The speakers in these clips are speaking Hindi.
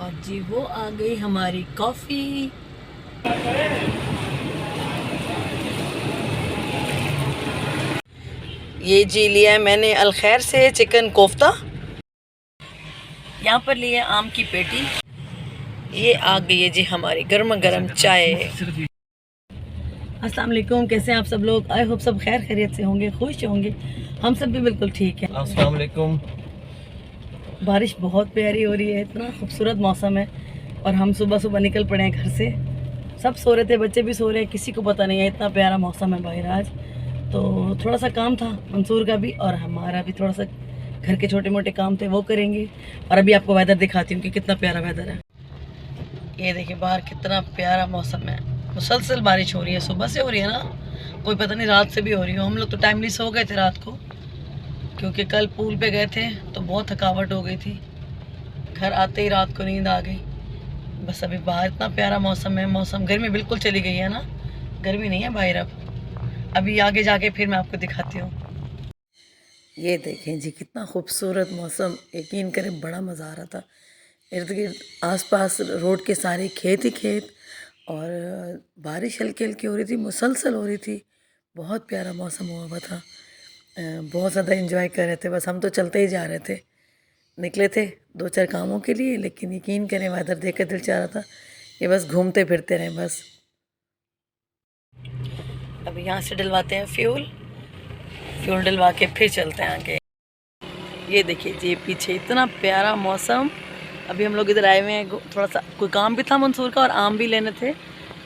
और जी वो आ गई हमारी कॉफ़ी। ये जी लिया है मैंने अलखैर से चिकन कोफ्ता। यहाँ पर लिया आम की पेटी। ये आ गई है जी हमारी गर्मा गर्म चाय। अस्सलाम वालेकुम, कैसे हैं आप सब लोग? आई होप सब खैर खैरियत से होंगे, खुश होंगे। हम सब भी बिल्कुल ठीक है। अस्सलाम वालेकुम। बारिश बहुत प्यारी हो रही है, इतना खूबसूरत मौसम है। और हम सुबह सुबह निकल पड़े हैं घर से। सब सो रहे थे, बच्चे भी सो रहे हैं, किसी को पता नहीं है, इतना प्यारा मौसम है बाहर आज। तो थोड़ा सा काम था मंसूर का भी और हमारा भी, थोड़ा सा घर के छोटे मोटे काम थे वो करेंगे। और अभी आपको वेदर दिखाती हूँ कि कितना प्यारा वेदर है। ये देखिए बाहर कितना प्यारा मौसम है। मुसलसल बारिश हो रही है, सुबह से हो रही है ना, कोई पता नहीं रात से भी हो रही हो। हम लोग तो टाइमली सो गए थे रात को, क्योंकि कल पूल पे गए थे तो बहुत थकावट हो गई थी। घर आते ही रात को नींद आ गई। बस अभी बाहर इतना प्यारा मौसम है। मौसम, गर्मी बिल्कुल चली गई है ना, गर्मी नहीं है बाहर अब। अभी आगे जाके फिर मैं आपको दिखाती हूँ। ये देखें जी कितना खूबसूरत मौसम, यकीन करें बड़ा मज़ा आ रहा था। इर्द गिर्द आसपास रोड के सारे खेत ही खेत, और बारिश हल्की हल्की हो रही थी, मुसलसल हो रही थी। बहुत प्यारा मौसम हुआ हुआ था। बहुत ज़्यादा एंजॉय कर रहे थे। बस हम तो चलते ही जा रहे थे, निकले थे दो चार कामों के लिए, लेकिन यकीन करें वेदर देख कर दिल चाह रहा था कि बस घूमते फिरते रहें बस। अभी यहाँ से डलवाते हैं फ्यूल डलवा के फिर चलते हैं आगे। ये देखिए जी पीछे इतना प्यारा मौसम। अभी हम लोग इधर आए हुए हैं, थोड़ा सा कोई काम भी था मंसूर का और आम भी लेने थे,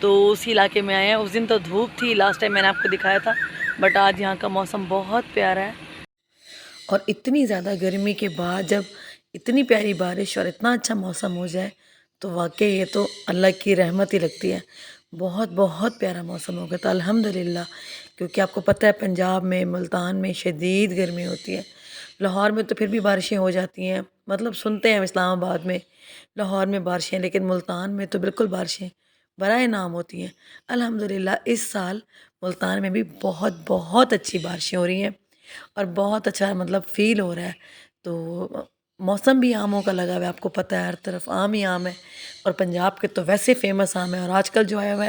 तो उसी इलाके में आए हैं। उस दिन तो धूप थी, लास्ट टाइम मैंने आपको दिखाया था, बट आज यहाँ का मौसम बहुत प्यारा है। और इतनी ज़्यादा गर्मी के बाद जब इतनी प्यारी बारिश और इतना अच्छा मौसम हो जाए तो वाकई ये तो अल्लाह की रहमत ही लगती है। बहुत बहुत प्यारा मौसम हो गया था अल्हम्दुलिल्लाह। क्योंकि आपको पता है पंजाब में, मुल्तान में शदीद गर्मी होती है। लाहौर में तो फिर भी बारिशें हो जाती हैं, मतलब सुनते हैं इस्लामाबाद में, लाहौर में बारिशें, लेकिन मुल्तान में तो बिल्कुल बारिशें बराए नाम होती हैं। अल्हम्दुलिल्लाह इस साल मुल्तान में भी बहुत बहुत अच्छी बारिशें हो रही हैं और बहुत अच्छा मतलब फ़ील हो रहा है। तो मौसम भी आमों का लगा हुआ है, आपको पता है हर तरफ आम ही आम है। और पंजाब के तो वैसे फेमस आम है, और आजकल जो आया हुआ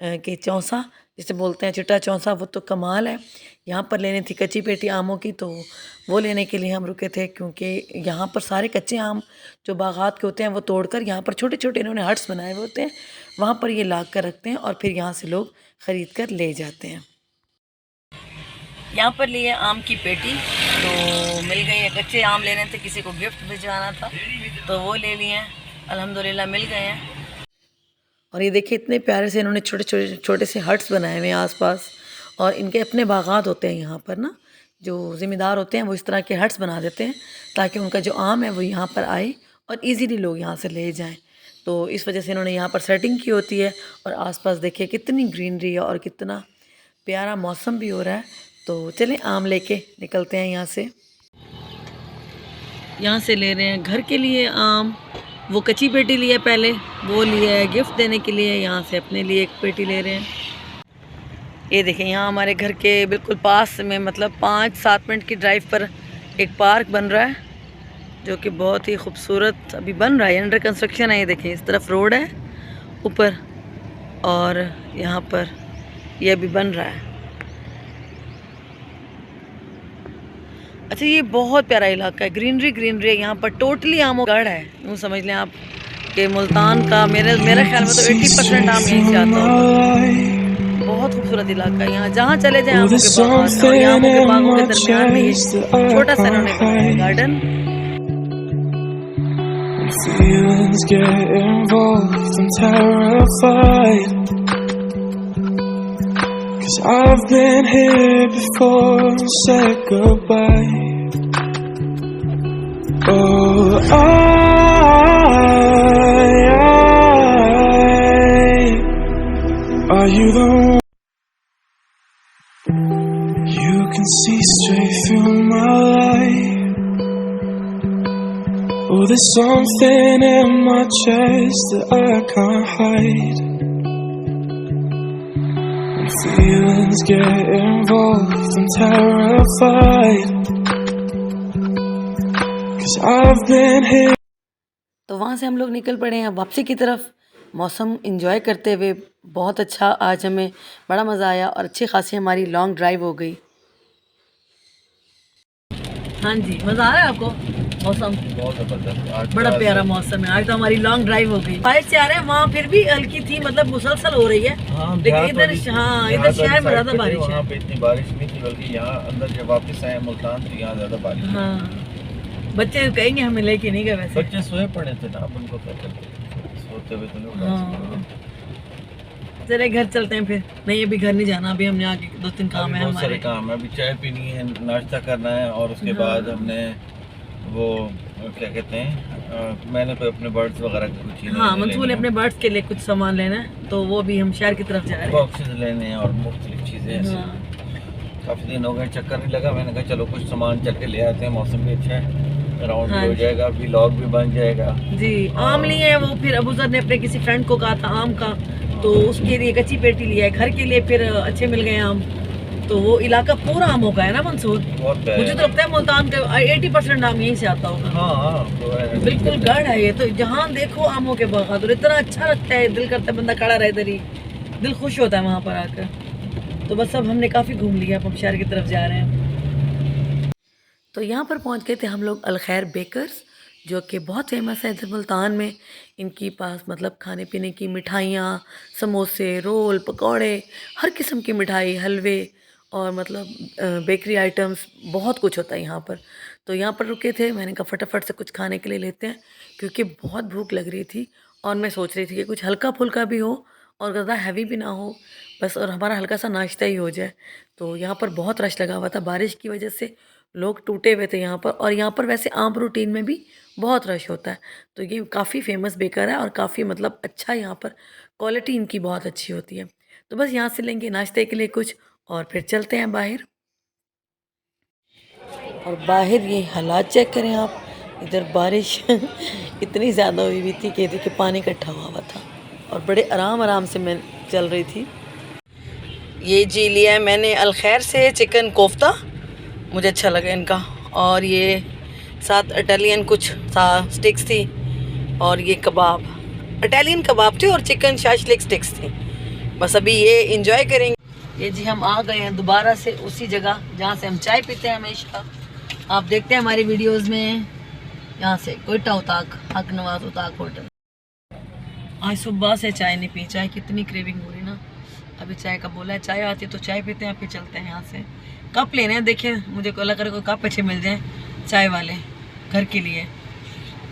है कि चौंसा जिसे बोलते हैं, चिट्टा चौंसा, वो तो कमाल है। यहाँ पर लेनी थी कच्ची पेटी आमों की, तो वो लेने के लिए हम रुके थे, क्योंकि यहाँ पर सारे कच्चे आम जो बागात के होते हैं वो तोड़कर यहाँ पर छोटे छोटे इन्होंने हट्स बनाए हुए होते हैं, वहाँ पर ये ला कर रखते हैं और फिर यहाँ से लोग ख़रीद कर ले जाते हैं। यहाँ पर लिए आम की पेटी तो मिल गई है। कच्चे आम लेने थे, किसी को गिफ्ट भिजवाना था, तो वो ले लिए हैं, अल्हम्दुलिल्लाह मिल गए हैं। और ये देखिए इतने प्यारे से इन्होंने छोटे छोटे छोटे से हट्स बनाए हुए हैं आसपास, और इनके अपने बागात होते हैं यहाँ पर ना, जो ज़िम्मेदार होते हैं वो इस तरह के हट्स बना देते हैं ताकि उनका जो आम है वो यहाँ पर आए और इजीली लोग यहाँ से ले जाएं। तो इस वजह से इन्होंने यहाँ पर सेटिंग की होती है। और आसपास देखिए कितनी ग्रीनरी है और कितना प्यारा मौसम भी हो रहा है। तो चलें आम लेके निकलते हैं यहाँ से। यहाँ से ले रहे हैं घर के लिए आम। वो कच्ची पेटी लिए पहले, वो लिया है गिफ्ट देने के लिए। यहाँ से अपने लिए एक पेटी ले रहे हैं। ये देखें यहाँ हमारे घर के बिल्कुल पास में, मतलब 5-7 मिनट की ड्राइव पर एक पार्क बन रहा है, जो कि बहुत ही खूबसूरत अभी बन रहा है, अंडर कंस्ट्रक्शन है। ये देखें इस तरफ रोड है ऊपर, और यहाँ पर ये अभी बन रहा है। अच्छा ये बहुत प्यारा इलाका है, ग्रीनरी ग्रीनरी है यहाँ पर, टोटली आमों का गढ़ है, यूँ समझ लें आप कि मुल्तान का मेरे ख्याल में तो 80% आम यहीं से आता होगा। बहुत खूबसूरत इलाका है, यहाँ जहाँ चले जाएं आमों के बागात हैं। और यहाँ आमों के बागों के दरमियान में ये छोटा सा इन्होंने बनाया garden. Feelings get involved, I'm terrified, 'cause I've been here before and said goodbye. Oh, are you the one? You can see straight through my life. Oh, there's something in my chest that I can't hide. When feelings get involved, I'm terrified, 'cause I've been here. तो वहाँ से हम लोग निकल पड़े हैं वापसी की तरफ, मौसम इंजॉय करते हुए। बहुत अच्छा, आज हमें बड़ा मज़ा आया और अच्छी खासी हमारी लॉन्ग ड्राइव हो गई। हाँ जी, मज़ा आ रहा है आपको? मौसम बहुत जबरदस्त, बड़ा प्यारा मौसम है। आज तो हमारी लॉन्ग ड्राइव हो गई। बारिश से आ रहे हैं, वहाँ फिर भी हल्की थी, मतलब मुसलसल हो रही है, लेकिन इधर इधर शहर में ज़्यादा बारिश है। वहाँ पे इतनी बारिश नहीं थी, बल्कि यहाँ अंदर जब वापस आए मुल्तान तो यहाँ ज़्यादा बारिश। हाँ, बच्चे कहेंगे हमें लेके नहीं गए, वैसे बच्चे सोए पड़े थे ना, अब उनको क्या करते, सोते हुए तो नहीं उठा सकते। चले घर चलते हैं फिर। नहीं, अभी घर नहीं जाना, अभी हमने आगे 2-3 काम है बहुत सारे हमारे। काम है, अभी चाय पीनी है, नाश्ता करना है, और उसके बाद हमने वो क्या कहते हैं, मैंने तो अपने बर्ड्स वगैरह की कुछ चीज़ें हाँ, मंसूर ने अपने बर्ड्स के लिए कुछ सामान लेना है, तो वो भी हम शहर की तरफ जा रहे हैं। बॉक्सेस लेने हैं और मुख्तलिफ चीज़ें ऐसे। काफ़ी दिन हो गए चक्कर नहीं लगा, मैंने कहा चलो कुछ सामान चल के ले आते हैं, मौसम भी अच्छा है, राउंड भी हो जाएगा, व्लॉग भी बन जाएगा। जी, आम लिए हैं वो, फिर अबूजर ने अपने किसी फ्रेंड को कहा था आम का, तो उसके लिए कच्ची पेटी लिया है, घर के लिए फिर अच्छे मिल गए आम। तो वो इलाका पूरा आमों का है ना मंसूर, मुझे तो लगता है मुल्तान का 80% आम यहीं से आता होगा। हाँ, बिल्कुल गढ़ है ये तो, जहाँ देखो आमों के बागात, और इतना अच्छा लगता है, दिल करता है बंदा खड़ा रहे इधर ही, दिल खुश होता है वहाँ पर आकर। तो बस अब हमने काफ़ी घूम लिया, अब हम शहर की तरफ जा रहे हैं। तो यहाँ पर पहुँच गए थे हम लोग अलखैर बेकर्स, जो कि बहुत फेमस है इधर मुल्तान में। इनकी पास मतलब खाने पीने की मिठाइयाँ, समोसे, रोल, पकौड़े, हर किस्म की मिठाई, हलवे और मतलब बेकरी आइटम्स, बहुत कुछ होता है यहाँ पर। तो यहाँ पर रुके थे, मैंने कहा फटाफट से कुछ खाने के लिए लेते हैं, क्योंकि बहुत भूख लग रही थी और मैं सोच रही थी कि कुछ हल्का फुल्का भी हो और ज़्यादा हैवी भी ना हो, बस, और हमारा हल्का सा नाश्ता ही हो जाए। तो यहाँ पर बहुत रश लगा हुआ था, बारिश की वजह से लोग टूटे हुए थे यहाँ पर, और यहाँ पर वैसे आम रूटीन में भी बहुत रश होता है। तो ये काफ़ी फेमस बेकर है और काफ़ी मतलब अच्छा, यहाँ पर क्वालिटी इनकी बहुत अच्छी होती है। तो बस यहाँ से लेंगे नाश्ते के लिए कुछ और फिर चलते हैं बाहर। और बाहर ये हालात चेक करें आप, इधर बारिश इतनी ज़्यादा हुई थी कि देखिए पानी इकट्ठा हुआ था, और बड़े आराम आराम से मैं चल रही थी। ये जी लिया है मैंने अलखैर से चिकन कोफ्ता, मुझे अच्छा लगा इनका, और ये साथ इटालियन कुछ था, स्टिक्स थी, और ये कबाब, इटालियन कबाब थे और चिकन शाशलिक स्टिक्स थी। बस अभी ये इंजॉय करेंगे। ये जी हम आ गए हैं दोबारा से उसी जगह जहाँ से हम चाय पीते हैं हमेशा। आप देखते हैं हमारी वीडियोस में, यहाँ से कोयटा उताक, हक नवाज उताक होटल। आज सुबह से चाय नहीं पी, चाय कितनी क्रेविंग हो रही ना, अभी चाय का बोला है, चाय आती है तो चाय पीते हैं, फिर चलते हैं यहाँ से। कप लेने हैं, देखिए मुझे को लग रहा है कोई कप अच्छे मिल जाए चाय वाले घर के लिए,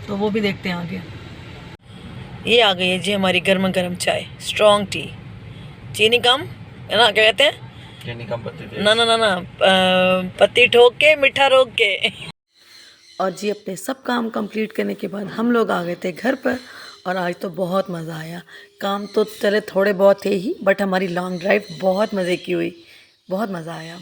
तो वो भी देखते हैं आगे। ये आ गई है जी हमारी गर्मा गर्म चाय, स्ट्रॉन्ग टी, चीनी कम है ना, क्या कहते हैं, चीनी कम पत्ती ना ना ना ना, पत्ती ठोक के मीठा रोक के। और जी अपने सब काम कंप्लीट करने के बाद हम लोग आ गए थे घर पर, और आज तो बहुत मज़ा आया। काम तो चले थोड़े बहुत थे ही, बट हमारी लॉन्ग ड्राइव बहुत मज़े की हुई, बहुत मज़ा आया।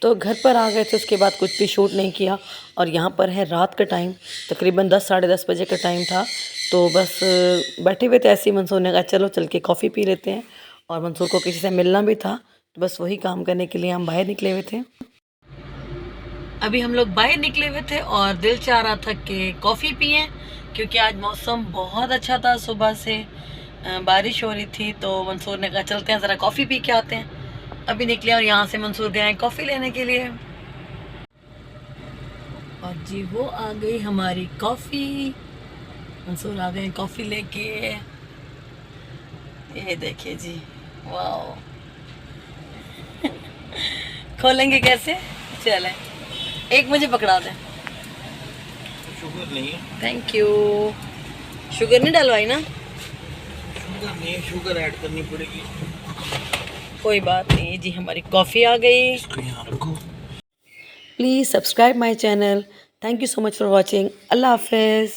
तो घर पर आ गए थे, उसके बाद कुछ भी शूट नहीं किया। और यहाँ पर है रात का टाइम, तकरीबन 10 साढ़े 10 बजे का टाइम था। तो बस बैठे हुए थे ऐसे ही, मंसूर ने कहा चलो चल के कॉफ़ी पी लेते हैं, और मंसूर को किसी से मिलना भी था, तो बस वही काम करने के लिए हम बाहर निकले हुए थे। अभी हम लोग बाहर निकले हुए थे और दिल चाह रहा था कि कॉफ़ी पिएं, क्योंकि आज मौसम बहुत अच्छा था, सुबह से बारिश हो रही थी। तो मंसूर ने कहा चलते हैं ज़रा कॉफ़ी पी के आते हैं। अभी निकले और यहाँ से मंसूर गए हैं कॉफ़ी लेने के लिए, और जी वो आ गई हमारी कॉफ़ी, मंसूर आ गए कॉफ़ी लेके। ये देखिए जी, वाह खोलेंगे कैसे, चलें एक मुझे पकड़ा दें। शुगर नहीं है, थैंक यू। शुगर नहीं डलवाई ना, शुगर नहीं, शुगर ऐड करनी पड़ेगी। कोई बात नहीं जी, हमारी कॉफ़ी आ गई। इसको यहाँ रखो। Please subscribe my channel. Thank you so much for watching. अल्लाह हाफिज़।